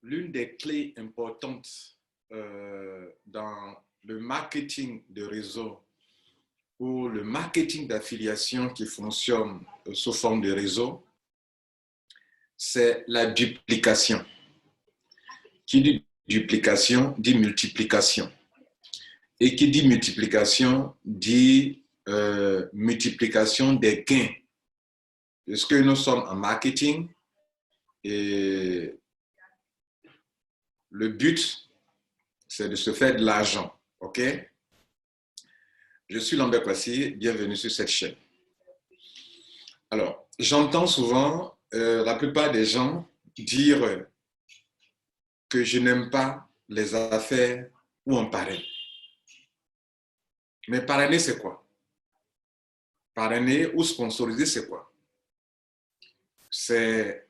L'une des clés importantes dans le marketing de réseau ou le marketing d'affiliation qui fonctionne sous forme de réseau, c'est la duplication. Qui dit duplication dit multiplication. Et qui dit multiplication dit multiplication des gains. Puisque nous sommes en marketing et le but, c'est de se faire de l'argent. OK? Je suis Lambert Kwasi, bienvenue sur cette chaîne. Alors, j'entends souvent la plupart des gens dire que je n'aime pas les affaires où on parraine. Mais parrainer, c'est quoi? Parrainer ou sponsoriser, c'est quoi? C'est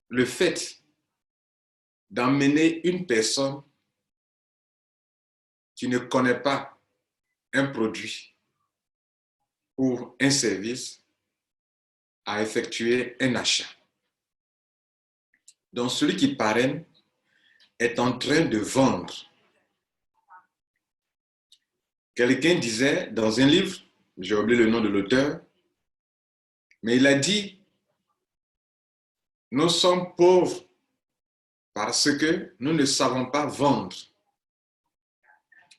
le fait d'emmener une personne qui ne connaît pas un produit ou un service à effectuer un achat. Donc, celui qui parraine est en train de vendre. Quelqu'un disait dans un livre, j'ai oublié le nom de l'auteur, mais il a dit, nous sommes pauvres parce que nous ne savons pas vendre.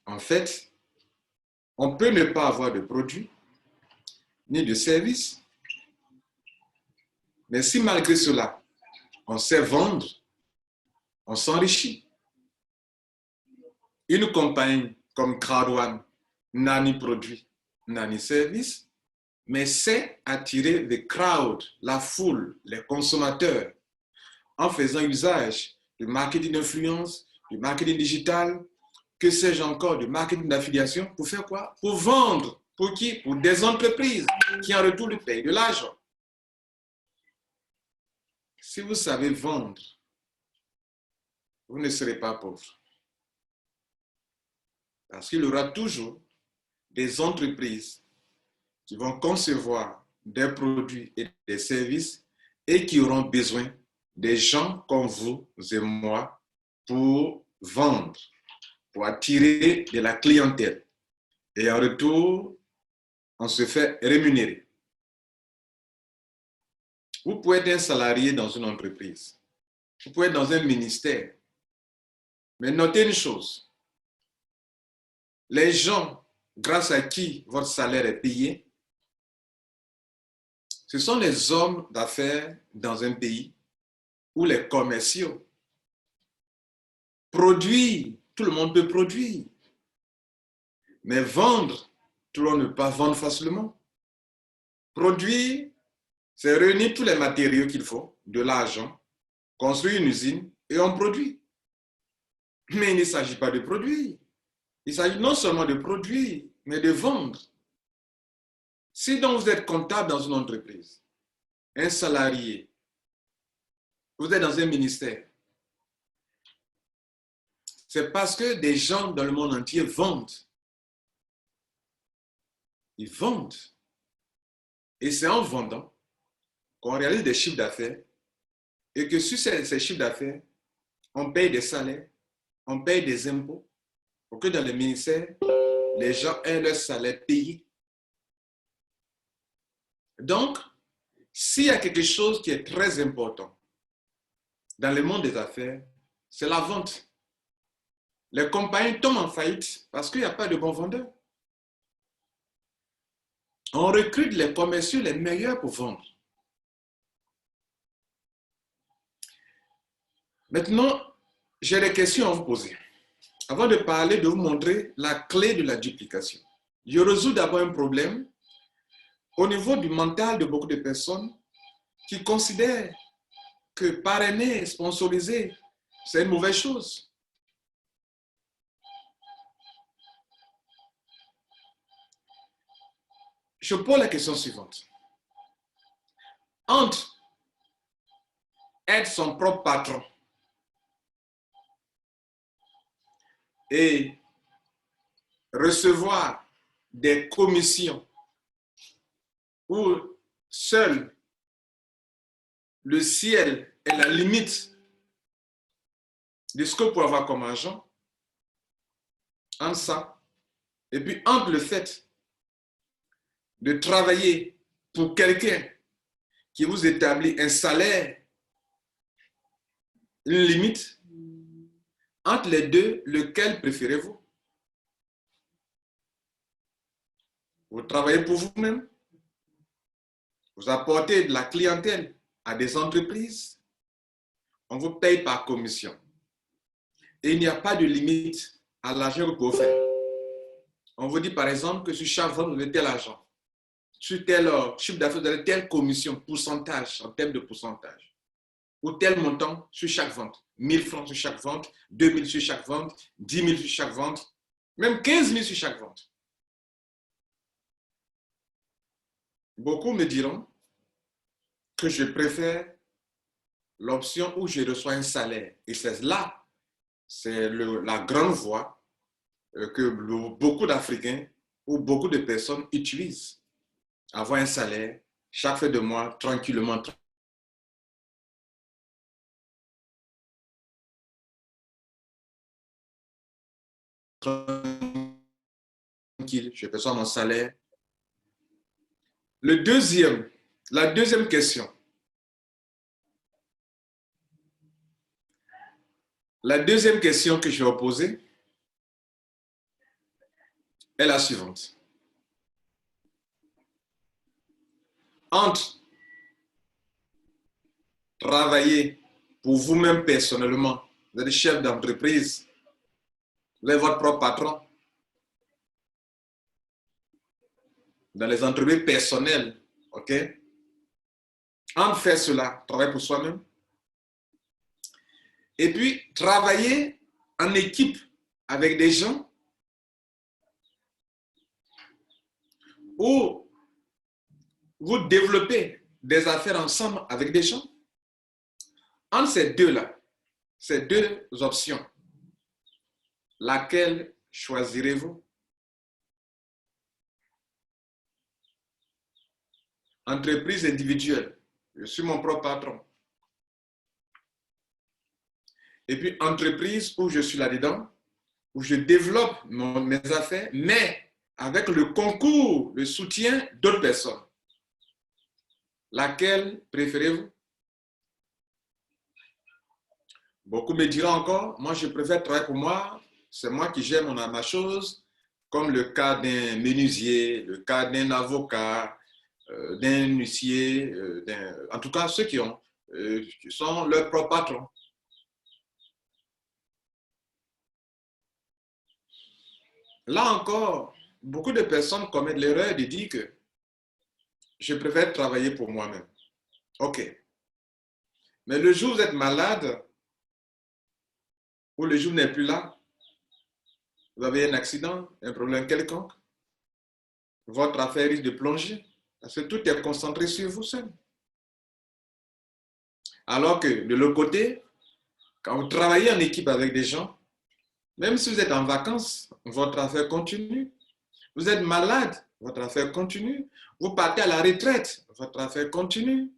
En fait, on peut ne pas avoir de produit ni de service, mais si malgré cela, on sait vendre, on s'enrichit. Une compagnie comme Crowd1 n'a ni produit, n'a ni service, mais sait attirer les crowds, la foule, les consommateurs, en faisant usage du marketing d'influence, du marketing digital, que sais-je encore, du marketing d'affiliation, pour faire quoi? Pour vendre. Pour qui? Pour des entreprises qui en retour lui payent de l'argent. Si vous savez vendre, vous ne serez pas pauvre. Parce qu'il y aura toujours des entreprises qui vont concevoir des produits et des services et qui auront besoin des gens comme vous et moi pour vendre, pour attirer de la clientèle. Et en retour, on se fait rémunérer. Vous pouvez être un salarié dans une entreprise. Vous pouvez être dans un ministère. Mais notez une chose. Les gens, grâce à qui votre salaire est payé, ce sont les hommes d'affaires dans un pays où les commerciaux produisent. Tout le monde peut produire. Mais vendre, tout le monde ne peut pas vendre facilement. Produire, c'est réunir tous les matériaux qu'il faut, de l'argent, construire une usine et on produit. Mais il ne s'agit pas de produire. Il s'agit non seulement de produire, mais de vendre. Si donc vous êtes comptable dans une entreprise, un salarié, vous êtes dans un ministère, c'est parce que des gens dans le monde entier vendent. Ils vendent. Et c'est en vendant qu'on réalise des chiffres d'affaires et que sur ces chiffres d'affaires, on paye des salaires, on paye des impôts pour que dans le ministère, les gens aient leur salaire payé. Donc, s'il y a quelque chose qui est très important dans le monde des affaires, c'est la vente. Les compagnies tombent en faillite parce qu'il n'y a pas de bons vendeurs. On recrute les commerciaux les meilleurs pour vendre. Maintenant, j'ai des questions à vous poser. Avant de parler, de vous montrer la clé de la duplication. Je résous d'abord un problème au niveau du mental de beaucoup de personnes qui considèrent que parrainer, sponsoriser, c'est une mauvaise chose. Je pose la question suivante. Entre être son propre patron et recevoir des commissions où seul le ciel est la limite de ce que vous pouvez avoir comme argent, entre ça, et puis entre le fait de travailler pour quelqu'un qui vous établit un salaire, une limite, entre les deux, lequel préférez-vous? Vous travaillez pour vous-même, vous apportez de la clientèle à des entreprises, on vous paye par commission. Et il n'y a pas de limite à l'argent que vous pouvez faire. On vous dit par exemple que sur chaque vente, vous avez tel argent. Sur tel chiffre d'affaires, vous avez telle commission, pourcentage, en termes de pourcentage. Ou tel montant sur chaque vente. 1000 francs sur chaque vente, 2000 sur chaque vente, 10 000 sur chaque vente, même 15 000 sur chaque vente. Beaucoup me diront que je préfère l'option où je reçois un salaire. Et c'est là, c'est la grande voie que beaucoup d'Africains ou beaucoup de personnes utilisent. Avoir un salaire, chaque fin de mois, tranquillement. Tranquille, je perçois mon salaire. La deuxième question. La deuxième question que je vais vous poser est la suivante. Entre travailler pour vous-même personnellement, vous êtes chef d'entreprise, vous êtes votre propre patron, dans les entreprises personnelles, ok? Entre faire cela, travailler pour soi-même, et puis travailler en équipe avec des gens où vous développez des affaires ensemble avec des gens. Entre ces deux-là, ces deux options, laquelle choisirez-vous? Entreprise individuelle, je suis mon propre patron. Et puis entreprise où je suis là-dedans, où je développe mes affaires, mais avec le concours, le soutien d'autres personnes. Laquelle préférez-vous? Beaucoup me diront encore, moi je préfère travailler pour moi, c'est moi qui gère ma chose, comme le cas d'un menuisier, le cas d'un avocat, d'un huissier, en tout cas ceux qui sont leurs propres patrons. Là encore, beaucoup de personnes commettent l'erreur de dire que je préfère travailler pour moi-même. OK. Mais le jour où vous êtes malade, ou le jour où vous n'êtes plus là, vous avez un accident, un problème quelconque, votre affaire risque de plonger, parce que tout est concentré sur vous seul. Alors que de l'autre côté, quand vous travaillez en équipe avec des gens, même si vous êtes en vacances, votre affaire continue. Vous êtes malade, votre affaire continue. Vous partez à la retraite, votre affaire continue.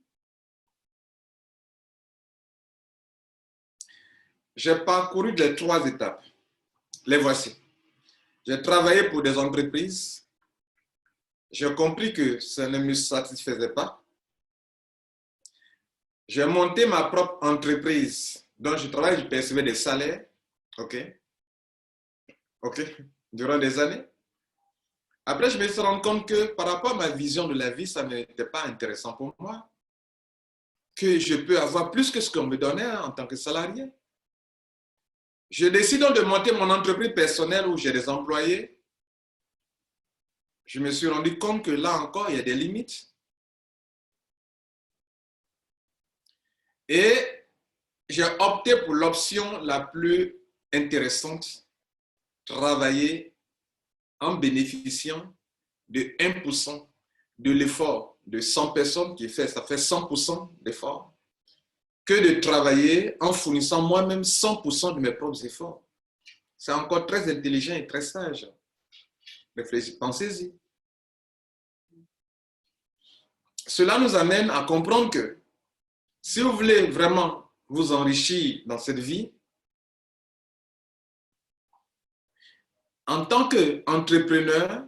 J'ai parcouru les 3 étapes. Les voici. J'ai travaillé pour des entreprises. J'ai compris que ça ne me satisfaisait pas. J'ai monté ma propre entreprise. Donc, je travaille, je percevais des salaires. OK. OK. Durant des années. Après, je me suis rendu compte que par rapport à ma vision de la vie, ça n'était pas intéressant pour moi. Que je peux avoir plus que ce qu'on me donnait en tant que salarié. Je décide donc de monter mon entreprise personnelle où j'ai des employés. Je me suis rendu compte que là encore, il y a des limites. Et j'ai opté pour l'option la plus intéressante, travailler en bénéficiant de 1% de l'effort de 100 personnes qui fait, ça fait 100% d'effort, que de travailler en fournissant moi-même 100% de mes propres efforts. C'est encore très intelligent et très sage. Réfléchissez, pensez-y. Cela nous amène à comprendre que si vous voulez vraiment vous enrichir dans cette vie, En tant qu'entrepreneur,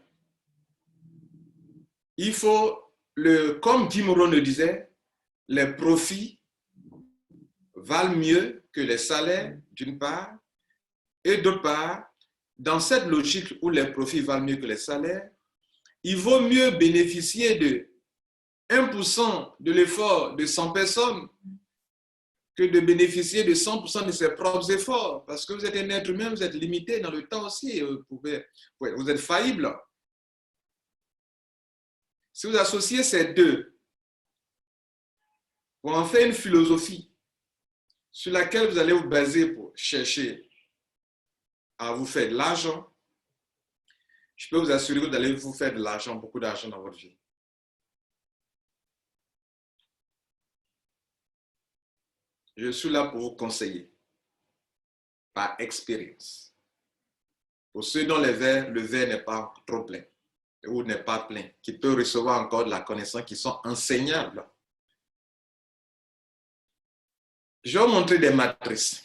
il faut, comme Jim Rohn le disait, les profits valent mieux que les salaires, d'une part, et d'autre part, dans cette logique où les profits valent mieux que les salaires, il vaut mieux bénéficier de 1% de l'effort de 100 personnes que de bénéficier de 100% de ses propres efforts. Parce que vous êtes un être humain, vous êtes limité dans le temps aussi. Vous êtes faillible. Si vous associez ces deux, pour en faire une philosophie sur laquelle vous allez vous baser pour chercher à vous faire de l'argent, je peux vous assurer que vous allez vous faire de l'argent, beaucoup d'argent dans votre vie. Je suis là pour vous conseiller, par expérience. Pour ceux dont le verre n'est pas trop plein, ou n'est pas plein, qui peuvent recevoir encore de la connaissance, qui sont enseignables. Je vais vous montrer des matrices.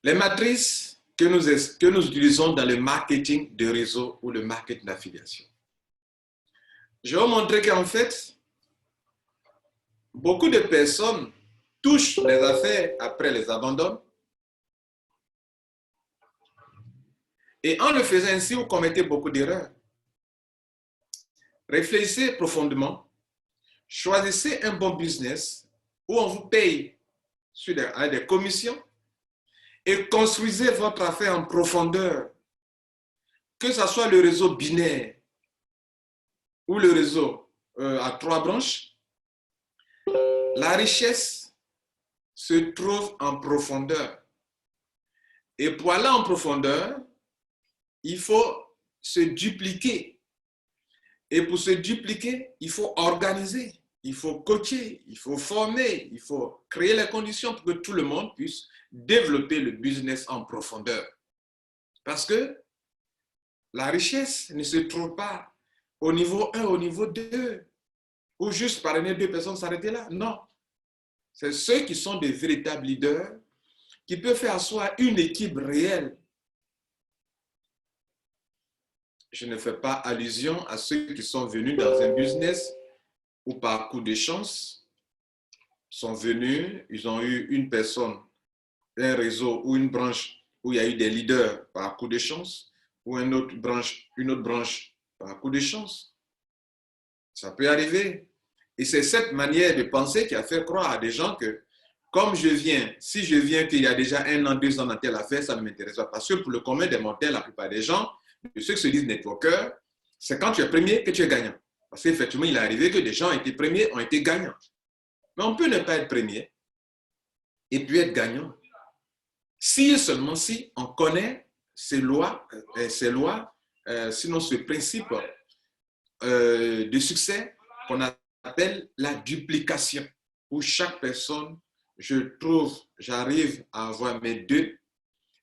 Les matrices que nous utilisons dans le marketing de réseau ou le marketing d'affiliation. Je vais vous montrer qu'en fait, beaucoup de personnes touchent les affaires, après les abandonnent. Et en le faisant ainsi, vous commettez beaucoup d'erreurs. Réfléchissez profondément, choisissez un bon business où on vous paye sur des commissions et construisez votre affaire en profondeur. Que ce soit le réseau binaire ou le réseau à 3 branches, la richesse se trouve en profondeur. Et pour aller en profondeur, il faut se dupliquer. Et pour se dupliquer, il faut organiser, il faut coacher, il faut former, il faut créer les conditions pour que tout le monde puisse développer le business en profondeur. Parce que la richesse ne se trouve pas au niveau 1, au niveau 2, ou juste parrainer 2 personnes, s'arrêter là. Non. C'est ceux qui sont des véritables leaders qui peuvent faire asseoir une équipe réelle. Je ne fais pas allusion à ceux qui sont venus dans un business où par coup de chance, sont venus, ils ont eu une personne, un réseau ou une branche où il y a eu des leaders par coup de chance, ou une autre branche par coup de chance. Ça peut arriver. Et c'est cette manière de penser qui a fait croire à des gens que, comme je viens, si je viens qu'il y a déjà 1 an, 2 ans dans telle affaire, ça ne m'intéresse pas. Parce que pour le commun des mortels, la plupart des gens, de ceux qui se disent networkers, c'est quand tu es premier que tu es gagnant. Parce qu'effectivement, il est arrivé que des gens ont été premiers, ont été gagnants. Mais on peut ne pas être premier et puis être gagnant. Si seulement si on connaît ces lois, sinon ce principe de succès qu'on appelle la duplication, où chaque personne, j'arrive à avoir mes 2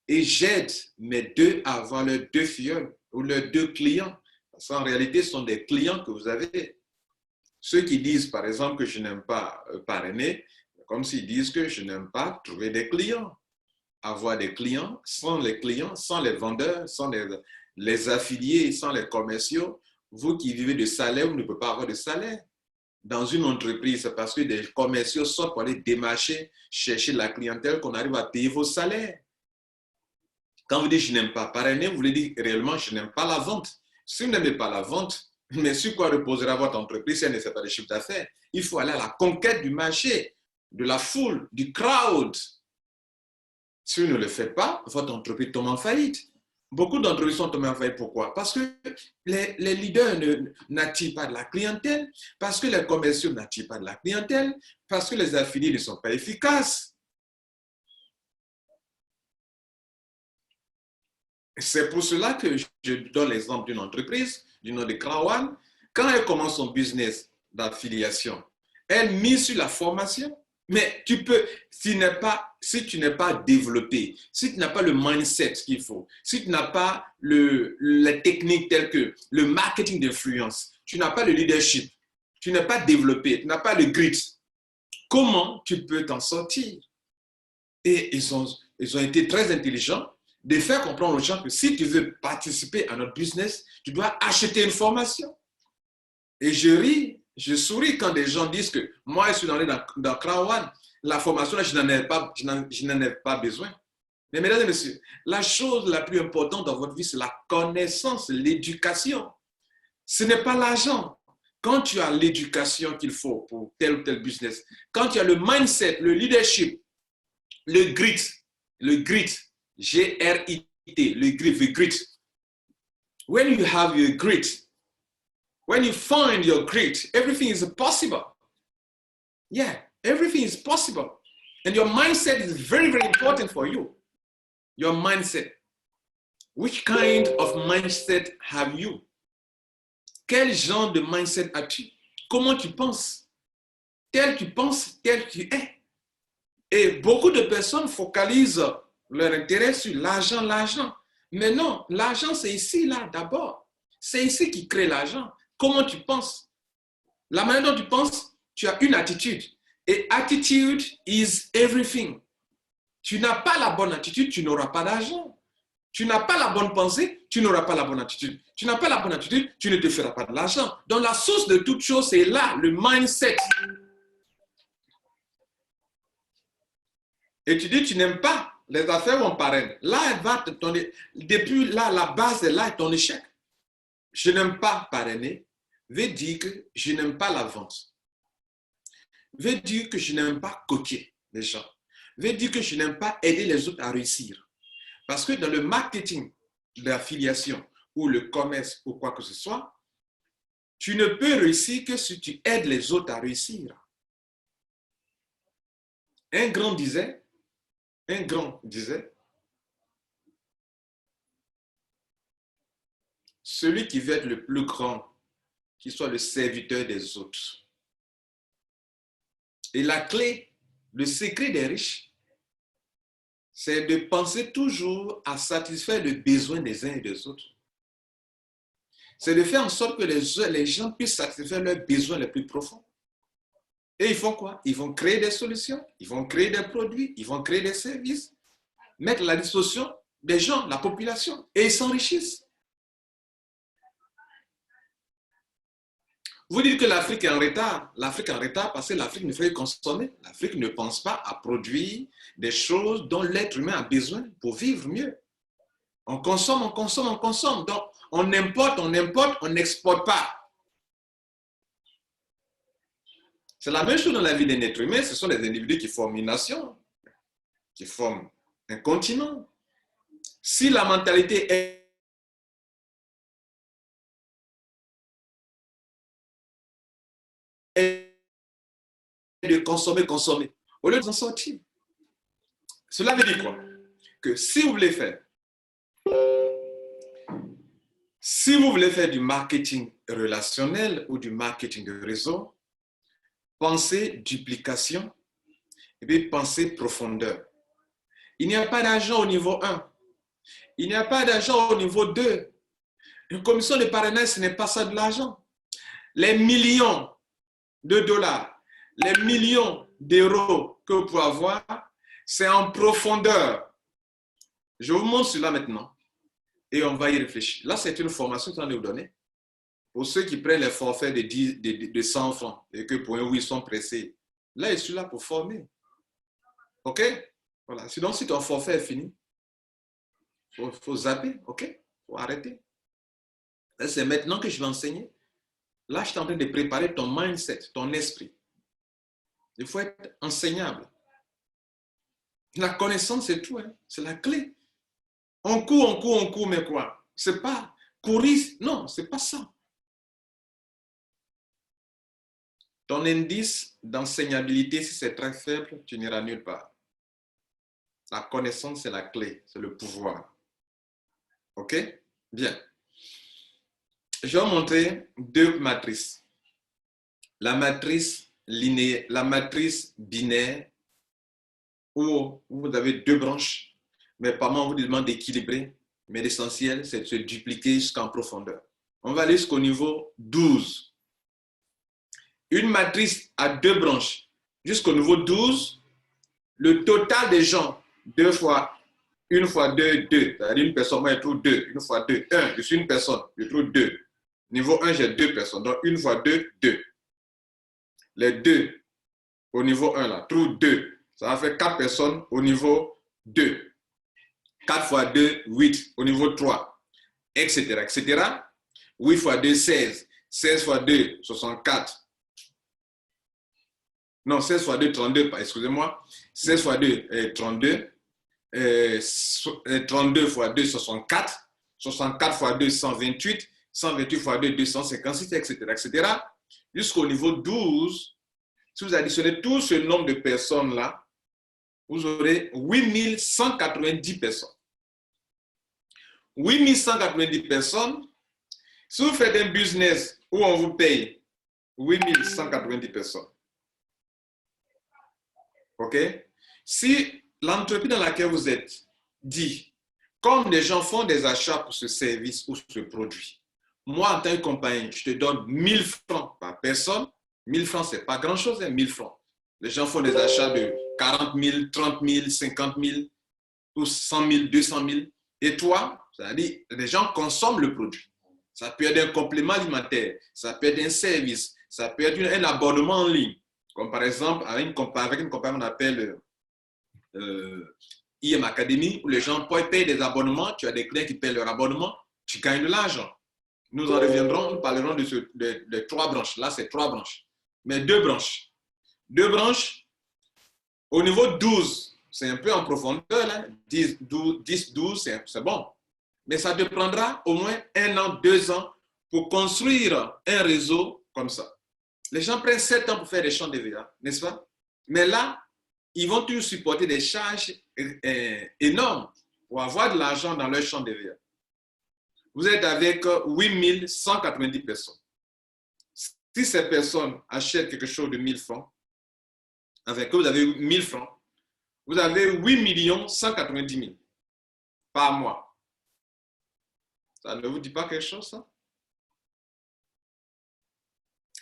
et j'aide mes 2 à avoir leurs 2 filleuls ou leurs 2 clients. Parce qu'en réalité, ce sont des clients que vous avez. Ceux qui disent, par exemple, que je n'aime pas parrainer, comme s'ils disent que je n'aime pas trouver des clients. Avoir des clients, sans les vendeurs, sans les affiliés, sans les commerciaux, vous qui vivez de salaire, vous ne pouvez pas avoir de salaire. Dans une entreprise, c'est parce que des commerciaux sortent pour aller démarcher, chercher la clientèle qu'on arrive à payer vos salaires. Quand vous dites je n'aime pas parrainer, vous voulez dire réellement je n'aime pas la vente. Si vous n'aimez pas la vente, mais sur quoi reposera votre entreprise si elle ne fait pas de chiffre d'affaires? Il faut aller à la conquête du marché, de la foule, du crowd. Si vous ne le faites pas, votre entreprise tombe en faillite. Beaucoup d'entreprises sont tombées en faillite. Pourquoi? Parce que les leaders n'attirent pas de la clientèle, parce que les commerciaux n'attirent pas de la clientèle, parce que les affiliés ne sont pas efficaces. C'est pour cela que je donne l'exemple d'une entreprise, du nom de Krawan. Quand elle commence son business d'affiliation, elle mise sur la formation. Mais tu peux, si tu n'es pas développé, si tu n'as pas le mindset qu'il faut, si tu n'as pas les techniques telles que le marketing d'influence, tu n'as pas le leadership, tu n'es pas développé, tu n'as pas le grit, comment tu peux t'en sortir? Et ils ont été très intelligents de faire comprendre aux gens que si tu veux participer à notre business, tu dois acheter une formation. Et je ris, je souris quand des gens disent que moi, je suis dans Crown One, la formation, là, je n'en ai pas besoin. Mais mesdames et messieurs, la chose la plus importante dans votre vie, c'est la connaissance, l'éducation. Ce n'est pas l'argent. Quand tu as l'éducation qu'il faut pour tel ou tel business, quand tu as le mindset, le leadership, le grit, G-R-I-T, the grit. When you have your grit, when you find your grit, everything is possible. Yeah, everything is possible. And your mindset is very, very important for you. Your mindset. Which kind of mindset have you? Quel genre de mindset as-tu? Comment tu penses? Tel tu penses, tel tu es. Et beaucoup de personnes focalisent leur intérêt sur l'argent, l'argent. Mais non, l'argent, c'est ici, là, d'abord. C'est ici qui crée l'argent. Comment tu penses? La manière dont tu penses, tu as une attitude. Et attitude is everything. Tu n'as pas la bonne attitude, tu n'auras pas d'argent. Tu n'as pas la bonne pensée, tu n'auras pas la bonne attitude. Tu n'as pas la bonne attitude, tu ne te feras pas de l'argent. Donc la source de toute chose, c'est là, le mindset. Et tu dis, tu n'aimes pas, les affaires vont paraître. Là, elle va te donner, depuis là, la base est là, est ton échec. Je n'aime pas parrainer, veut dire que je n'aime pas la vente. Veut dire que je n'aime pas coacher les gens. Veut dire que je n'aime pas aider les autres à réussir. Parce que dans le marketing, l'affiliation ou le commerce ou quoi que ce soit, tu ne peux réussir que si tu aides les autres à réussir. Un grand disait, celui qui veut être le plus grand, qu'il soit le serviteur des autres. Et la clé, le secret des riches, c'est de penser toujours à satisfaire les besoins des uns et des autres. C'est de faire en sorte que les gens puissent satisfaire leurs besoins les plus profonds. Et ils font quoi? Ils vont créer des solutions, ils vont créer des produits, ils vont créer des services, mettre à la disposition des gens, la population, et ils s'enrichissent. Vous dites que l'Afrique est en retard. L'Afrique est en retard parce que l'Afrique ne fait que consommer. L'Afrique ne pense pas à produire des choses dont l'être humain a besoin pour vivre mieux. On consomme, on consomme, on consomme. Donc, on importe, on n'exporte pas. C'est la même chose dans la vie d'un être humain. Ce sont les individus qui forment une nation, qui forment un continent. Si la mentalité est de consommer, au lieu de s'en sortir. Cela veut dire quoi? Que si vous voulez faire du marketing relationnel ou du marketing de réseau, pensez duplication et puis pensez profondeur. Il n'y a pas d'argent au niveau 1. Il n'y a pas d'argent au niveau 2. Une commission de parrainage, ce n'est pas ça de l'argent. Les millions de dollars, les millions d'euros que vous pouvez avoir, c'est en profondeur. Je vous montre cela maintenant et on va y réfléchir. Là, c'est une formation qu'on va vous donner. Pour ceux qui prennent les forfaits de 100 francs et que pour eux, oui, ils sont pressés. Là, je suis là pour former. OK? Voilà. Sinon, si ton forfait est fini, il faut zapper. OK? Il faut arrêter. C'est maintenant que je vais enseigner. Là, je suis en train de préparer ton mindset, ton esprit. Il faut être enseignable. La connaissance, c'est tout. Hein? C'est la clé. On court, mais quoi? C'est pas courir. Non, c'est pas ça. Ton indice d'enseignabilité, si c'est très faible, tu n'iras nulle part. La connaissance, c'est la clé, c'est le pouvoir. OK? Bien. Je vais vous montrer deux matrices. La matrice linéaire, la matrice binaire, où vous avez deux branches, mais par moment, on vous demande d'équilibrer, mais l'essentiel, c'est de se dupliquer jusqu'en profondeur. On va aller jusqu'au niveau 12. Une matrice à deux branches jusqu'au niveau 12, le total des gens, 2 fois 1 fois 2, 2. C'est-à-dire une personne, moi, je trouve 2. 1 fois 2, 1. Je suis une personne, je trouve 2. Niveau 1, j'ai 2 personnes. Donc, 1 fois 2, 2. Les 2 au niveau 1, là, trouve 2. Ça va faire 4 personnes au niveau 2. 4 fois 2, 8 au niveau 3, etc., etc. 8 fois 2, 16. 16 fois 2, 64. Non, 16 fois 2, 32, excusez-moi. 16 fois 2, 32. 32 fois 2, 64. 64 fois 2, 128. 128 fois 2, 256, etc., etc. Jusqu'au niveau 12, si vous additionnez tout ce nombre de personnes-là, vous aurez 8190 personnes. 8190 personnes. Si vous faites un business où on vous paye 8190 personnes, ok? Si l'entreprise dans laquelle vous êtes dit, comme les gens font des achats pour ce service ou ce produit, moi, en tant que compagnie, je te donne 1000 francs par personne. 1000 francs, ce n'est pas grand-chose, hein, 1000 francs. Les gens font des achats de 40 000, 30 000, 50 000, ou 100 000, 200 000. Et toi, c'est-à-dire, les gens consomment le produit. Ça peut être un complément alimentaire, ça peut être un service, ça peut être un abonnement en ligne. Comme par exemple, avec une compagnie qu'on appelle IM Academy, où les gens payent des abonnements, tu as des clients qui payent leur abonnement, tu gagnes de l'argent. Nous en reviendrons, nous parlerons de 3 branches. Là, c'est 3 branches. Mais 2 branches. 2 branches, au niveau 12, c'est un peu en profondeur. Là. 10, 12, c'est bon. Mais ça te prendra au moins 1 an, 2 ans pour construire un réseau comme ça. Les gens prennent 7 ans pour faire des champs de TVA, n'est-ce pas? Mais là, ils vont toujours supporter des charges énormes pour avoir de l'argent dans leur champ de TVA. Vous êtes avec 8190 personnes. Si ces personnes achètent quelque chose de 1000 francs, avec eux, vous avez 1000 francs, vous avez 8 190 000 par mois. Ça ne vous dit pas quelque chose, ça?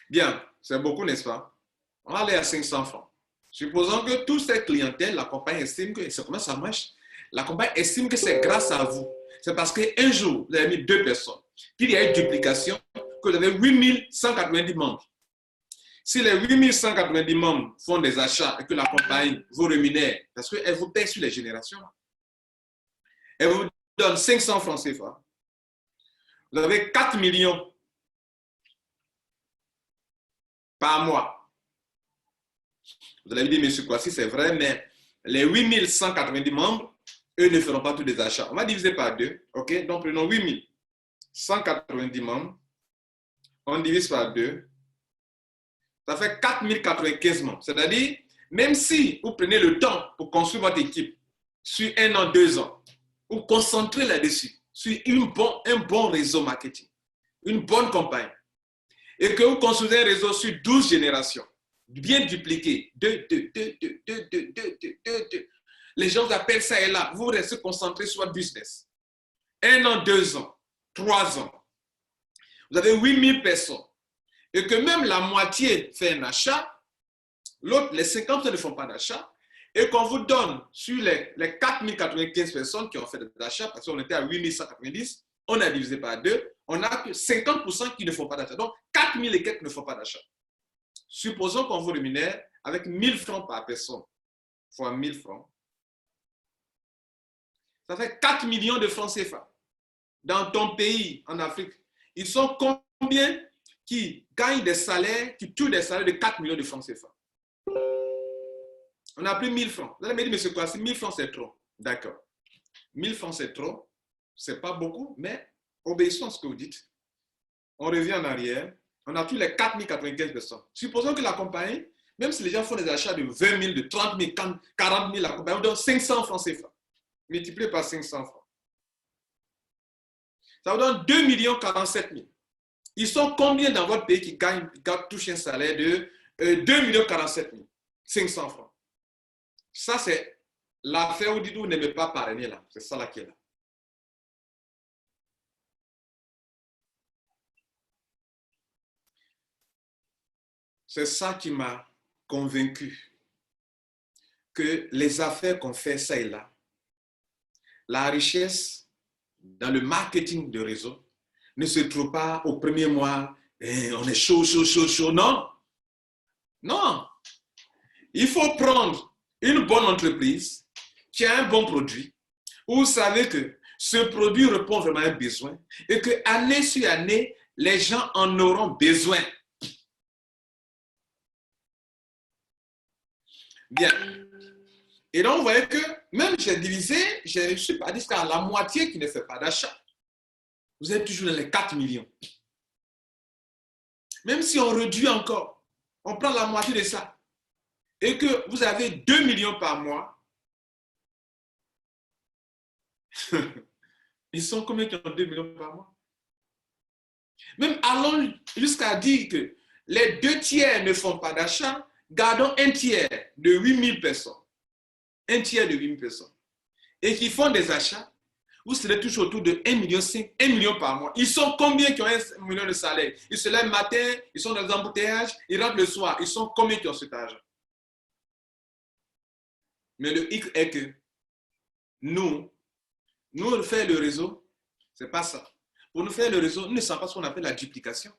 Bien, c'est beaucoup, n'est-ce pas? On va aller à 500 francs. Supposons que toute cette clientèle, la compagnie estime que, c'est comment ça marche? La compagnie estime que c'est grâce à vous. C'est parce qu'un jour, vous avez mis 2 personnes, qu'il y a une duplication, que vous avez 8190 membres. Si les 8190 membres font des achats et que la compagnie vous rémunère, parce qu'elle vous paie sur les générations, elle vous donne 500 francs CFA, vous avez 4 millions par mois. Vous allez me dire, monsieur Kwasi, c'est vrai, mais les 8190 membres, eux ne feront pas tous des achats. On va diviser par 2, ok? Donc, prenons 8190 membres, on divise par 2, ça fait 4095 membres. C'est-à-dire, même si vous prenez le temps pour construire votre équipe sur 1 an, 2 ans, vous concentrez là-dessus, sur un bon réseau marketing, une bonne campagne, et que vous construisez un réseau sur 12 générations, bien dupliqué, 2. Les gens appellent ça et là, vous restez concentré sur votre business. 1 an, 2 ans, 3 ans, vous avez 8000 personnes, et que même la moitié fait un achat, l'autre, les 50 ne font pas d'achat, et qu'on vous donne sur les 4095 personnes qui ont fait des achats, parce qu'on était à 8190, on a divisé par 2, on n'a que 50% qui ne font pas d'achat. Donc, 4000 et quelques ne font pas d'achat. Supposons qu'on vous rémunère avec 1000 francs par personne, fois 1000 francs. Ça fait 4 millions de francs CFA. Dans ton pays, en Afrique, ils sont combien qui gagnent des salaires, qui tuent des salaires de 4 millions de francs CFA? On a pris 1000 francs. Vous allez me dire, monsieur Kwasi, 1000 francs c'est trop. D'accord. 1000 francs c'est trop. C'est pas beaucoup, mais obéissons à ce que vous dites. On revient en arrière. On a tous les 4095 personnes. Supposons que la compagnie, même si les gens font des achats de 20 000, de 30 000, 40 000, la compagnie vous donne 500 francs CFA. Multiplié par 500 francs. Ça vous donne 2 47 000. Ils sont combien dans votre pays qui touchent un salaire de 2 47 500 francs? Ça, c'est l'affaire où vous n'aimez pas parrainer là. C'est ça là qui est là. C'est ça qui m'a convaincu que les affaires qu'on fait ça et là, la richesse dans le marketing de réseau ne se trouve pas au premier mois, et on est chaud, chaud, chaud, chaud. Non, non. Il faut prendre une bonne entreprise qui a un bon produit, où vous savez que ce produit répond vraiment à un besoin et que année sur année, les gens en auront besoin. Bien. Et donc, vous voyez que même j'ai divisé, je ne suis pas dit jusqu'à la moitié qui ne fait pas d'achat. Vous êtes toujours dans les 4 millions. Même si on réduit encore, on prend la moitié de ça, et que vous avez 2 millions par mois, ils sont combien qui ont 2 millions par mois? Même allons jusqu'à dire que les 2 tiers ne font pas d'achat, gardons un tiers de 8 000 personnes. Un tiers de 8 000 personnes. Et qui font des achats, vous serez toujours autour de 1,5 million, 1 million par mois. Ils sont combien qui ont 1 million de salaire? Ils se lèvent le matin, ils sont dans les embouteillages, ils rentrent le soir. Ils sont combien qui ont cet argent? Mais le hic est que nous faire le réseau, ce n'est pas ça. Pour nous faire le réseau, nous ne savons pas ce qu'on appelle la duplication.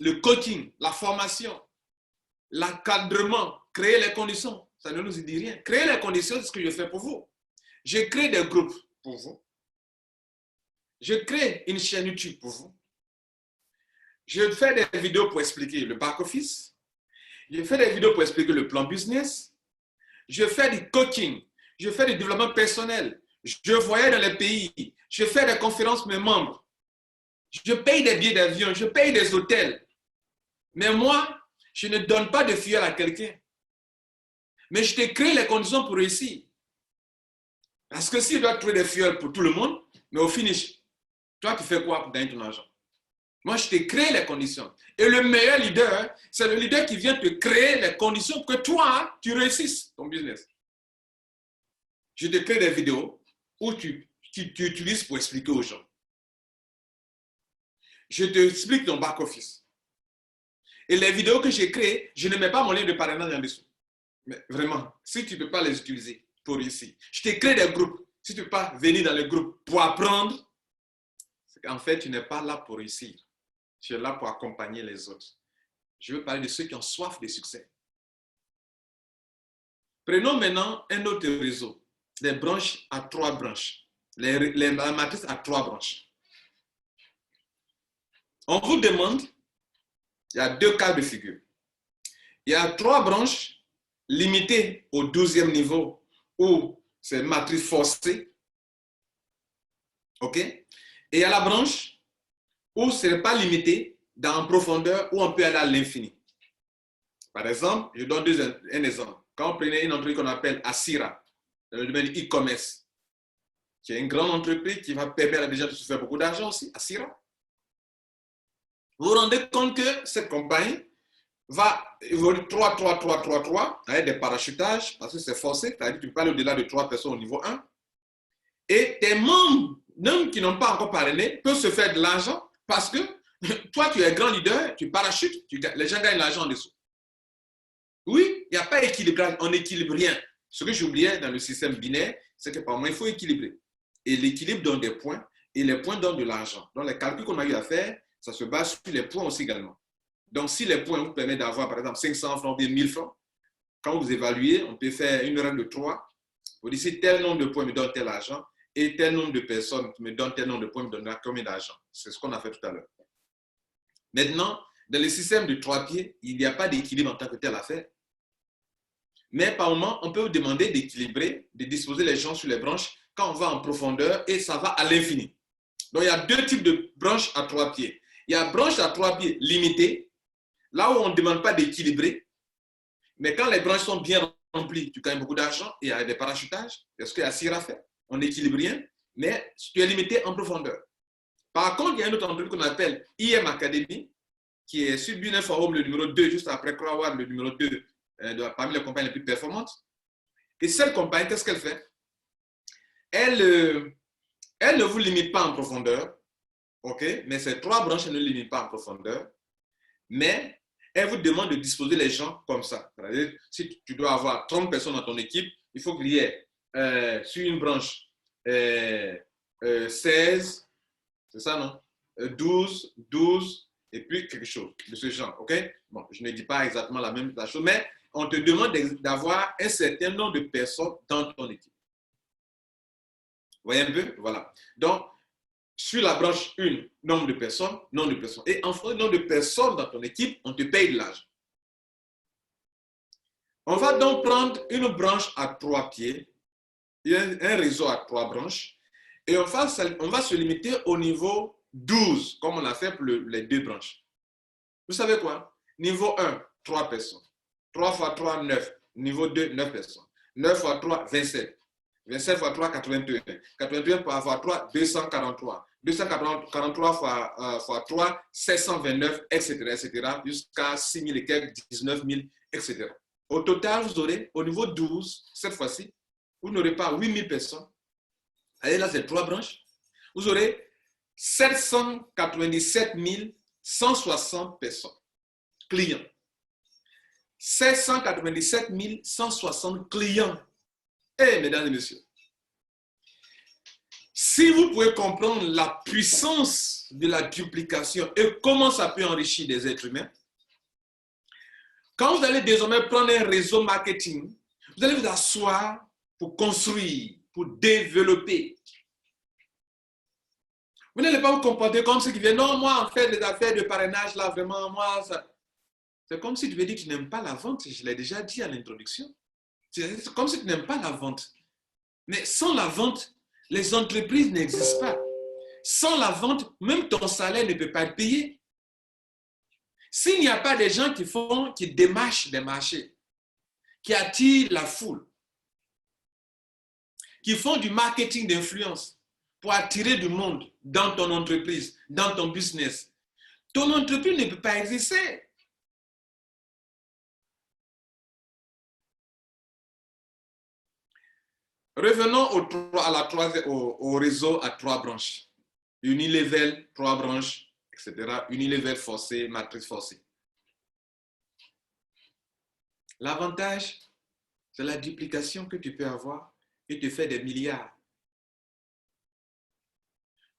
Le coaching, la formation, l'encadrement, créer les conditions, ça ne nous dit rien. Créer les conditions, c'est ce que je fais pour vous. Je crée des groupes pour vous. Je crée une chaîne YouTube pour vous. Je fais des vidéos pour expliquer le back-office. Je fais des vidéos pour expliquer le plan business. Je fais du coaching. Je fais du développement personnel. Je voyage dans les pays. Je fais des conférences pour mes membres. Je paye des billets d'avion. Je paye des hôtels. Mais moi, je ne donne pas de fuel à quelqu'un. Mais je te crée les conditions pour réussir. Parce que si tu dois trouver des fuels pour tout le monde, mais au finish, toi, tu fais quoi pour gagner ton argent? Moi, je te crée les conditions. Et le meilleur leader, c'est le leader qui vient te créer les conditions pour que toi, tu réussisses ton business. Je te crée des vidéos où tu utilises pour expliquer aux gens. Je te explique ton back-office. Et les vidéos que j'ai créées, je ne mets pas mon lien de parrainage en dessous. Mais vraiment, si tu ne peux pas les utiliser pour réussir, je te crée des groupes. Si tu ne peux pas venir dans les groupes pour apprendre, c'est qu'en fait, tu n'es pas là pour réussir. Tu es là pour accompagner les autres. Je veux parler de ceux qui ont soif de succès. Prenons maintenant un autre réseau. Les branches à 3 branches. La matrice à 3 branches. On vous demande, il y a 2 cas de figure. Il y a 3 branches limitées au 12e niveau où c'est une matrice forcée. OK? Et il y a la branche où ce n'est pas limité en profondeur, où on peut aller à l'infini. Par exemple, je donne un exemple. Quand on prenait une entreprise qu'on appelle Asira, dans le domaine e-commerce, qui est une grande entreprise qui va permettre à des gens de se faire beaucoup d'argent aussi, Asira. Vous vous rendez compte que cette compagnie va évoluer 3, 3, 3, 3, 3, avec des parachutages, parce que c'est forcé, c'est-à-dire que tu peux pas aller au-delà de 3 personnes au niveau 1. Et tes membres, même qui n'ont pas encore parrainé, peuvent se faire de l'argent parce que toi, tu es grand leader, tu parachutes, les gens gagnent l'argent en dessous. Oui, il n'y a pas d'équilibrage, on n'équilibre rien. Ce que j'oubliais dans le système binaire, c'est que par moment, il faut équilibrer. Et l'équilibre donne des points, et les points donnent de l'argent. Donc, les calculs qu'on a eu à faire, ça se base sur les points aussi également. Donc, si les points vous permettent d'avoir, par exemple, 500 francs ou bien 1000 francs, quand vous évaluez, on peut faire une règle de 3. Vous dites, si tel nombre de points me donne tel argent, et tel nombre de personnes qui me donnent tel nombre de points me donnera combien d'argent. C'est ce qu'on a fait tout à l'heure. Maintenant, dans le système de 3 pieds, il n'y a pas d'équilibre en tant que tel à faire. Mais par moment, on peut vous demander d'équilibrer, de disposer les gens sur les branches quand on va en profondeur et ça va à l'infini. Donc, il y a 2 types de branches à 3 pieds. Il y a branche à 3 pieds limitée, là où on ne demande pas d'équilibrer. Mais quand les branches sont bien remplies, tu gagnes beaucoup d'argent et il y a des parachutages. C'est ce que Asira fait. On n'équilibre rien, mais tu es limité en profondeur. Par contre, il y a une autre entreprise qu'on appelle IM Academy, qui est sur Business Forum, le numéro 2, juste après Crowad, le numéro 2, parmi les compagnies les plus performantes. Et cette compagnie, qu'est-ce qu'elle fait? Elle ne vous limite pas en profondeur, ok? Mais ces 3 branches, elles ne limitent pas en profondeur, mais elle vous demande de disposer les gens comme ça. C'est-à-dire, si tu dois avoir 30 personnes dans ton équipe, il faut qu'il y ait sur une branche 16, c'est ça, non? 12, 12, et puis quelque chose de ce genre, ok? Bon, je ne dis pas exactement la chose, mais on te demande d'avoir un certain nombre de personnes dans ton équipe. Vous voyez un peu? Voilà. Donc, sur la branche 1, nombre de personnes, nombre de personnes. Et en fonction du nombre de personnes dans ton équipe, on te paye de l'argent. On va donc prendre une branche à 3 pieds, un réseau à 3 branches, et on va se limiter au niveau 12, comme on a fait pour les 2 branches. Vous savez quoi? Niveau 1, 3 personnes. 3 fois 3, 9. Niveau 2, 9 personnes. 9 fois 3, 27. 27 fois 3, 81. 81 fois 3, 243. 243 fois 3, 729, etc., etc., jusqu'à 6 000 et quelques, 19 000, etc. Au total, vous aurez, au niveau 12, cette fois-ci, vous n'aurez pas 8 000 personnes. Allez, là, c'est 3 branches. Vous aurez 797 160 personnes, clients. 797 160 clients. Eh, mesdames et messieurs, si vous pouvez comprendre la puissance de la duplication et comment ça peut enrichir des êtres humains, quand vous allez désormais prendre un réseau marketing, vous allez vous asseoir pour construire, pour développer. Vous n'allez pas vous comporter comme ceux qui viennent. Non, moi, en fait, les affaires de parrainage, là, vraiment, moi, ça... C'est comme si tu veux dire que tu n'aimes pas la vente. Je l'ai déjà dit à l'introduction. C'est comme si tu n'aimes pas la vente. Mais sans la vente, les entreprises n'existent pas. Sans la vente, même ton salaire ne peut pas être payé. S'il n'y a pas des gens qui démarchent des marchés, qui attirent la foule, qui font du marketing d'influence pour attirer du monde dans ton entreprise, dans ton business, ton entreprise ne peut pas exister. Revenons au réseau à 3 branches. Unilevel, 3 branches, etc. Unilevel forcé, matrice forcée. L'avantage, c'est la duplication que tu peux avoir et te faire des milliards.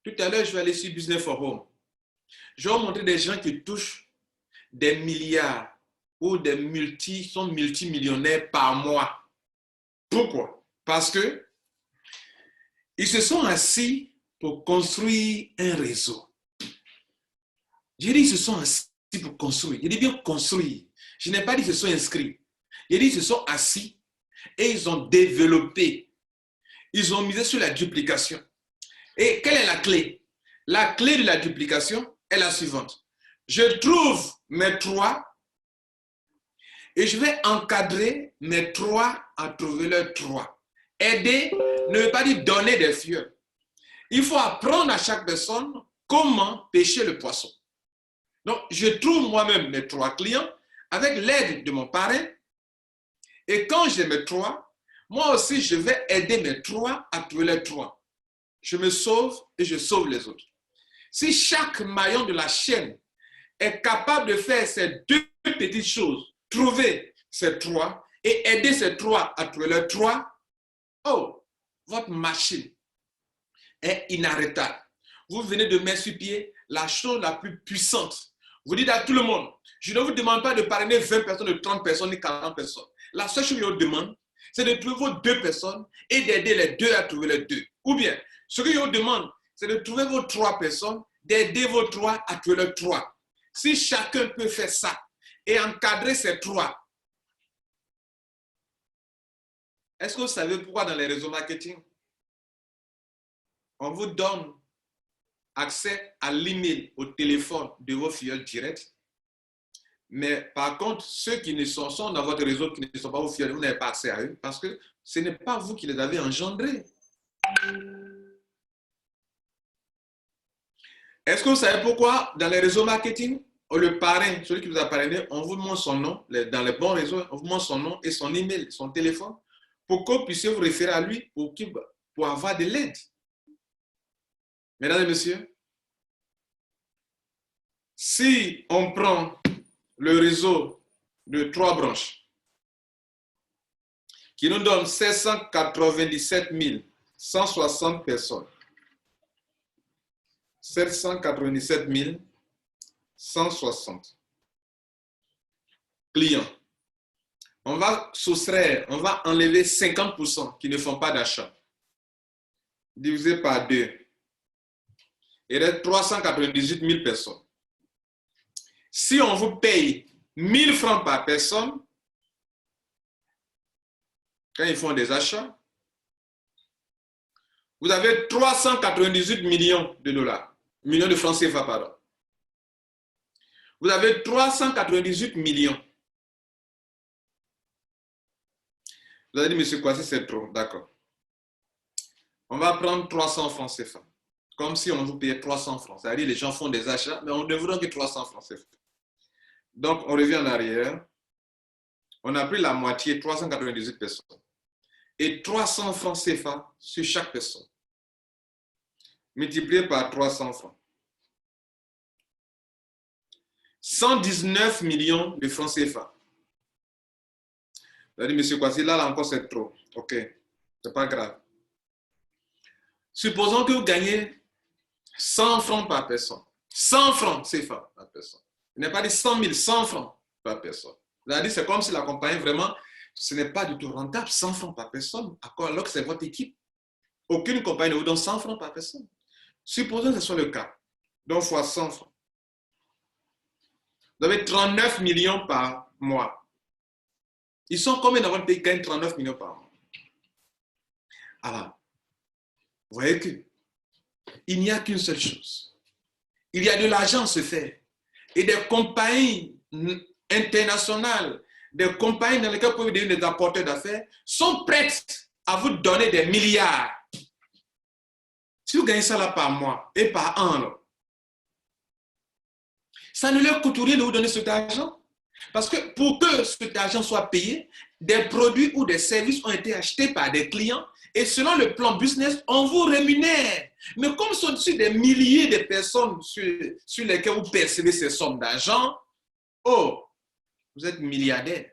Tout à l'heure, je vais aller sur Business Forum. Je vais vous montrer des gens qui touchent des milliards ou sont multimillionnaires par mois. Pourquoi? Parce que ils se sont assis pour construire un réseau. J'ai dit ils se sont assis pour construire. J'ai dit bien construire. Je n'ai pas dit qu'ils se sont inscrits. J'ai dit qu'ils se sont assis et ils ont développé. Ils ont misé sur la duplication. Et quelle est la clé? La clé de la duplication est la suivante. Je trouve mes 3 et je vais encadrer mes 3 à trouver leurs 3. Aider ne veut pas dire donner des fioles. Il faut apprendre à chaque personne comment pêcher le poisson. Donc, je trouve moi-même mes 3 clients avec l'aide de mon parrain. Et quand j'ai mes 3, moi aussi, je vais aider mes 3 à trouver les 3. Je me sauve et je sauve les autres. Si chaque maillon de la chaîne est capable de faire ces 2 petites choses, trouver ces 3 et aider ces 3 à trouver leurs 3, oh, votre machine est inarrêtable. Vous venez de mettre sur pied la chose la plus puissante. Vous dites à tout le monde, je ne vous demande pas de parrainer 20 personnes, de 30 personnes, ni 40 personnes. La seule chose que je vous demande, c'est de trouver vos 2 personnes et d'aider les 2 à trouver les 2. Ou bien, ce que je vous demande, c'est de trouver vos 3 personnes, d'aider vos 3 à trouver les 3. Si chacun peut faire ça et encadrer ces 3, est-ce que vous savez pourquoi dans les réseaux marketing, on vous donne accès à l'email, au téléphone de vos filleuls directs? Mais par contre, ceux qui ne sont dans votre réseau, qui ne sont pas vos filleuls, vous n'avez pas accès à eux parce que ce n'est pas vous qui les avez engendrés. Est-ce que vous savez pourquoi dans les réseaux marketing, le parrain, celui qui vous a parrainé, on vous demande son nom, dans les bons réseaux, on vous demande son nom et son email, son téléphone, pour que vous puissiez vous référer à lui pour avoir de l'aide. Mesdames et messieurs, si on prend le réseau de 3 branches qui nous donne 797 160 personnes. 797 160 clients. On va soustraire, on va enlever 50% qui ne font pas d'achat. Divisé par 2. Il reste 398 000 personnes. Si on vous paye 1000 francs par personne, quand ils font des achats, vous avez 398 millions de dollars, millions de francs CFA, pardon. Vous avez 398 millions. Vous avez dit, monsieur Kwasi, c'est trop. D'accord. On va prendre 300 francs CFA. Comme si on vous payait 300 francs. C'est-à-dire les gens font des achats, mais on ne vous donne que 300 francs CFA. Donc, on revient en arrière. On a pris la moitié, 398 personnes. Et 300 francs CFA sur chaque personne. Multiplié par 300 francs. 119 millions de francs CFA. Vous avez dit, monsieur Kwasi, là encore, c'est trop. OK, c'est pas grave. Supposons que vous gagnez 100 francs par personne. 100 francs CFA par personne. Il n'est pas dit 100 000, 100 francs par personne. Vous avez dit, c'est comme si la compagnie, vraiment, ce n'est pas du tout rentable, 100 francs par personne, alors que c'est votre équipe. Aucune compagnie ne vous donne 100 francs par personne. Supposons que ce soit le cas. Donc, fois 100 francs. Vous avez 39 millions par mois. Ils sont combien dans votre pays qui gagnent 39 millions par mois? Alors, vous voyez qu'il n'y a qu'une seule chose. Il y a de l'argent à se faire. Et des compagnies internationales, des compagnies dans lesquelles vous pouvez devenir des apporteurs d'affaires, sont prêtes à vous donner des milliards. Si vous gagnez ça là par mois et par an, là, ça ne leur coûte rien de vous donner cet argent. Parce que pour que cet argent soit payé, des produits ou des services ont été achetés par des clients et selon le plan business, on vous rémunère. Mais comme ce sont dessus des milliers de personnes sur lesquelles vous percevez ces sommes d'argent, oh, vous êtes milliardaire.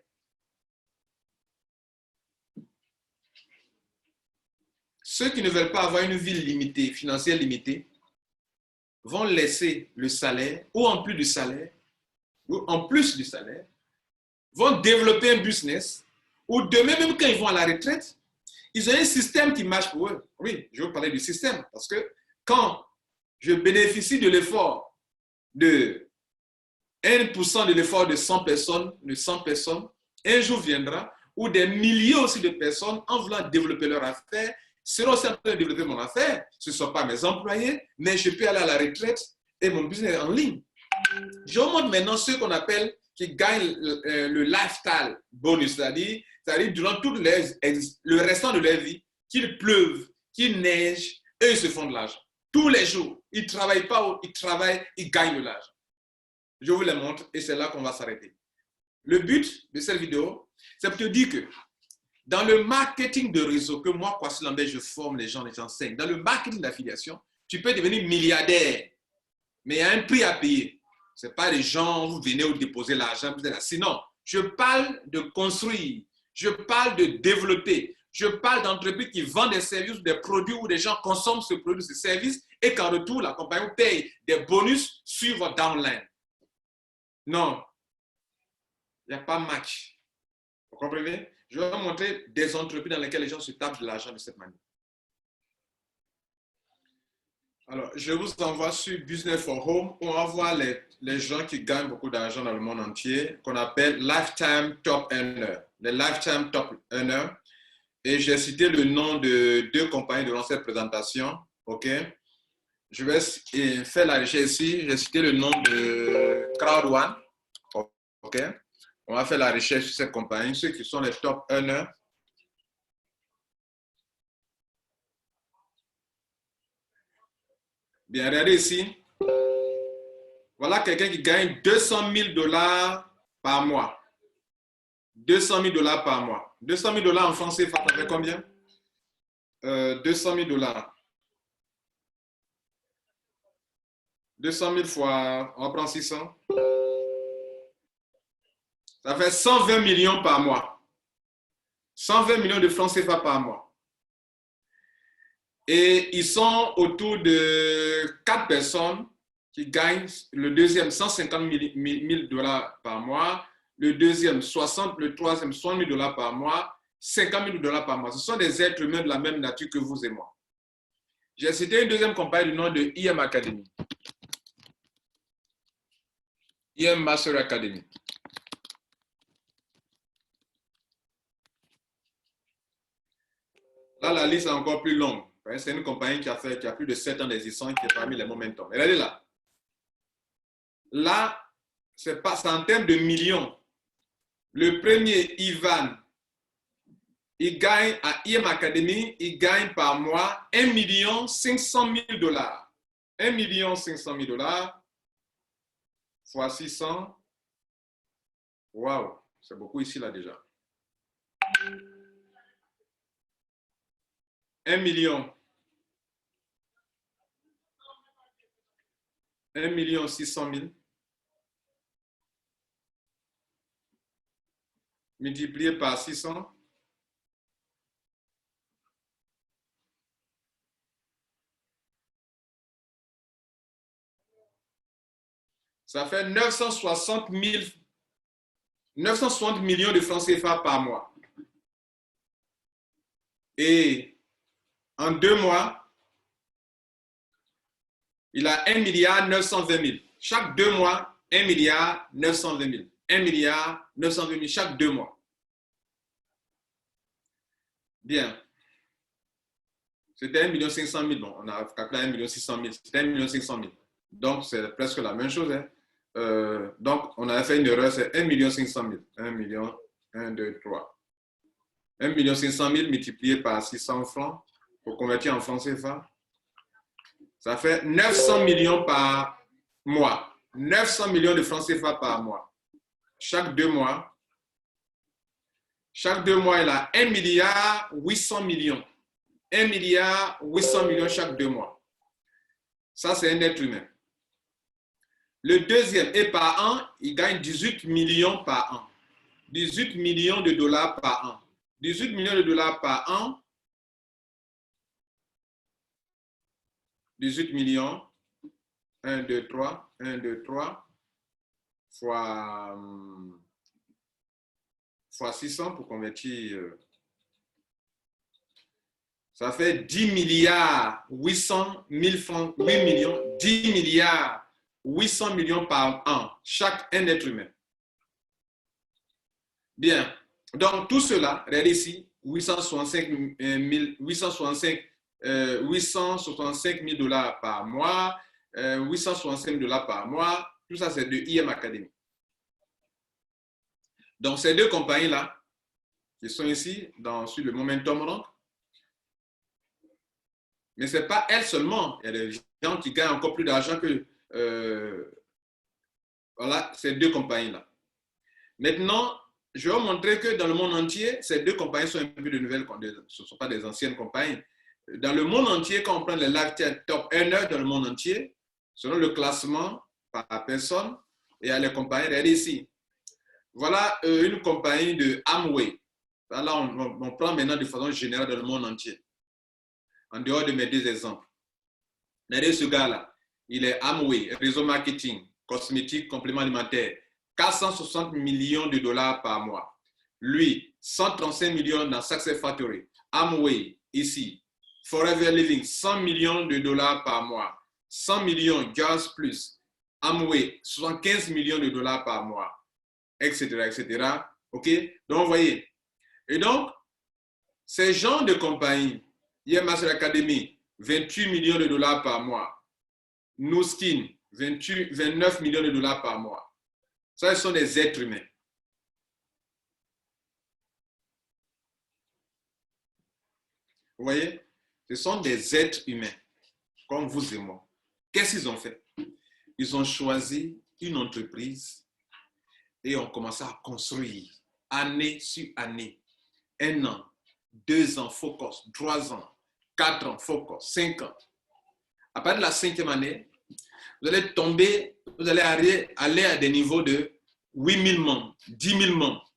Ceux qui ne veulent pas avoir une vie limitée, financière limitée, vont laisser le salaire ou en plus du salaire, vont développer un business ou demain, même quand ils vont à la retraite, ils ont un système qui marche pour eux. Oui, je veux parler du système parce que quand je bénéficie de l'effort de 1% de l'effort de 100 personnes, un jour viendra où des milliers aussi de personnes, en voulant développer leur affaire, seront aussi en train de développer mon affaire. Ce ne sont pas mes employés, mais je peux aller à la retraite et mon business est en ligne. Je vous montre maintenant ceux qu'on appelle qui gagnent le lifestyle bonus, c'est-à-dire durant tout le restant de leur vie, qu'il pleuve, qu'il neige, eux ils se font de l'argent. Tous les jours, ils ne travaillent pas, ils travaillent, ils gagnent de l'argent. Je vous les montre et c'est là qu'on va s'arrêter. Le but de cette vidéo, c'est pour te dire que dans le marketing de réseau que moi, Kwasi Lambert, je forme les gens, j'enseigne, dans le marketing d'affiliation, tu peux devenir milliardaire, mais il y a un prix à payer. Ce n'est pas les gens, vous venez vous déposer l'argent, vous êtes là. Sinon, je parle de construire, je parle de développer, je parle d'entreprises qui vendent des services, des produits où des gens consomment ce produit, ce service, et qu'en retour, la compagnie vous paye des bonus sur votre downline. Non, il n'y a pas match. Vous comprenez? Je vais vous montrer des entreprises dans lesquelles les gens se tapent de l'argent de cette manière. Alors, je vous envoie sur Business for Home où on va voir les gens qui gagnent beaucoup d'argent dans le monde entier, qu'on appelle Lifetime Top Earner. Les Lifetime Top Earner. Et j'ai cité le nom de 2 compagnies durant cette présentation. OK? Je vais faire la recherche ici. J'ai cité le nom de Crowd1. OK? On va faire la recherche sur cette compagnie, ceux qui sont les top earners. Bien, regardez ici. Voilà quelqu'un qui gagne 200 000 $ par mois. 200 000 $ par mois. 200 000 $ en français, ça fait combien? 200 000 $. 200 000 fois, on va prendre 600. Ça fait 120 millions par mois. 120 millions de francs CFA par mois. Et ils sont autour de 4 personnes qui gagnent le deuxième 150 000 dollars par mois, le deuxième 60, le troisième 60 000 dollars par mois, 50 000 dollars par mois. Ce sont des êtres humains de la même nature que vous et moi. J'ai cité une deuxième compagnie du nom de IM Academy. IM Master Academy. Là, la liste est encore plus longue. C'est une compagnie qui a plus de 7 ans d'existence, qui est parmi les Momentum. Regardez là. Là, c'est en termes de millions. Le premier, Ivan, il gagne à IM Academy, il gagne par mois 1 500 000 dollars. 1 500 000 dollars fois 600. Waouh, c'est beaucoup ici là déjà. 1 million. 1 600 000 multiplié par 600. Ça fait 960 millions de francs CFA par mois. Et en 2 mois, il a 1 920 000. Chaque 2 mois, 1 920 000. 1 920 000 chaque 2 mois. Bien. C'était 1 500 000. Bon, on a calculé 1 600 000. C'était 1 500 000. Donc, c'est presque la même chose. Hein. Donc, on a fait une erreur, c'est 1 500 000. 1 million, 1, 2, 3. 1 500 000 multiplié par 600 francs pour convertir en francs CFA. Ça fait 900 millions par mois. 900 millions de francs CFA par mois. Chaque 2 mois. Chaque 2 mois, il a 1 800 millions. 1 800 millions chaque 2 mois. Ça, c'est un être humain. Le deuxième, et par an, il gagne 18 millions par an. 18 millions de dollars par an. 18 millions de dollars par an. 18 millions. 1, 2, 3. 1, 2, 3. Fois 600 pour convertir. Ça fait 10 milliards 800 000 francs, 8 millions, 10 milliards 800 millions par an, chaque un être humain. Bien, donc tout cela, regardez ici, 865 000 dollars par mois, 865 000 dollars par mois, tout ça c'est de IM Academy. Donc ces deux compagnies-là, qui sont ici, sur le Momentum Rank, mais ce n'est pas elles seulement. Il y a des gens qui gagnent encore plus d'argent que voilà, ces deux compagnies-là. Maintenant, je vais vous montrer que dans le monde entier, ces deux compagnies sont un peu de nouvelles, ce ne sont pas des anciennes compagnies. Dans le monde entier, quand on prend les Lifetime Top Earners dans le monde entier, selon le classement par personne, et il y a les compagnies, regardez ici. Voilà une compagnie de Amway. Là, on prend maintenant de façon générale dans le monde entier. En dehors de mes 2 exemples. Regardez ce gars-là. Il est Amway, réseau marketing, cosmétique, complément alimentaire. 460 millions de dollars par mois. Lui, 135 millions dans Success Factory. Amway, ici. Forever Living, 100 millions de dollars par mois. 100 millions, Jazz Plus. Amway, 75 millions de dollars par mois. Etc., etc. OK? Donc, vous voyez. Et donc, ces gens de compagnie, IM Master Academy, 28 millions de dollars par mois. Nu Skin, 29 millions de dollars par mois. Ça, ce sont des êtres humains. Vous voyez? Ce sont des êtres humains, comme vous et moi. Qu'est-ce qu'ils ont fait? Ils ont choisi une entreprise et ont commencé à construire année sur année. 1 an, 2 ans, focus, 3 ans, 4 ans, focus, 5 ans. À partir de la 5e année, vous allez tomber, vous allez aller à des niveaux de 8 000 membres, 10 000 membres.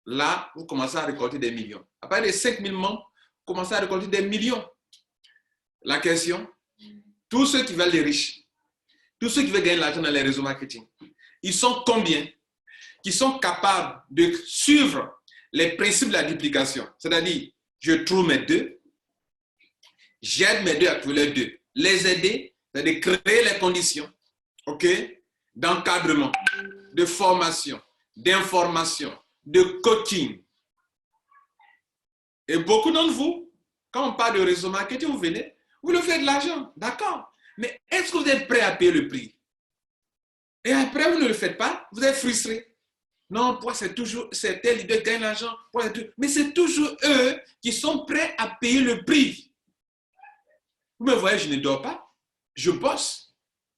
Là, vous commencez à récolter des millions. À partir de 5 000 membres, vous commencez à récolter des millions. La question, tous ceux qui veulent les riches, tous ceux qui veulent gagner de l'argent dans les réseaux marketing, ils sont combien qui sont capables de suivre les principes de la duplication? C'est-à-dire, je trouve mes deux, j'aide mes deux à trouver les deux. Les aider, c'est-à-dire créer les conditions, ok, d'encadrement, de formation, d'information, de coaching. Et beaucoup d'entre vous, quand on parle de réseau marketing, vous venez, vous le faites de l'argent, d'accord. Mais est-ce que vous êtes prêt à payer le prix? Et après, vous ne le faites pas, vous êtes frustré. Non, pourquoi c'est toujours, c'est tel leader qui gagne l'argent, mais c'est toujours eux qui sont prêts à payer le prix. Vous me voyez, je ne dors pas, je bosse,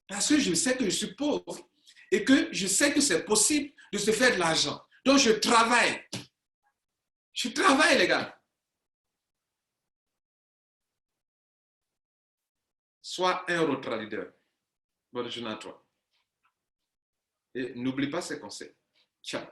parce que je sais que je suis pauvre et que je sais que c'est possible de se faire de l'argent. Donc, je travaille. Je travaille, les gars. Sois un autre leader. Bonne journée à toi. Et n'oublie pas ces conseils. Ciao.